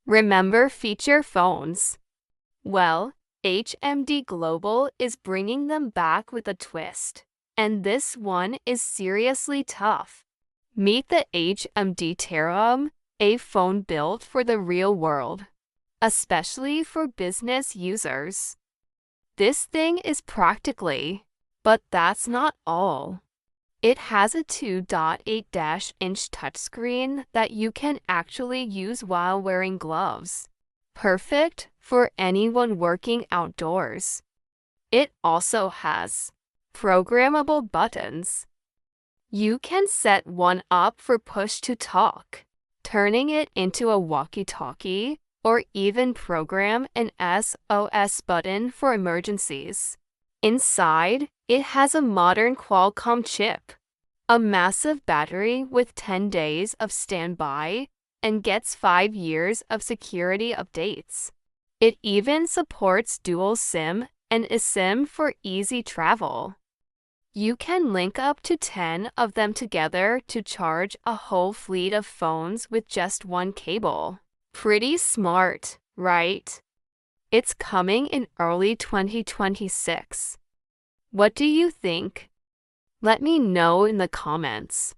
Remember feature phones? Well, HMD Global is bringing them back with a twist. And this one is seriously tough. Meet the HMD Terra M, a phone built for the real world, especially for business users. This thing is practically, but that's not all. It has a 2.8-inch touchscreen that you can actually use while wearing gloves. Perfect for anyone working outdoors. It also has programmable buttons. You can set one up for push-to-talk, turning it into a walkie-talkie, or even program an SOS button for emergencies. Inside, it has a modern Qualcomm chip, a massive battery with 10 days of standby, and gets 5 years of security updates. It even supports dual SIM and eSIM for easy travel. You can link up to 10 of them together to charge a whole fleet of phones with just one cable. Pretty smart, right? It's coming in early 2026. What do you think? Let me know in the comments.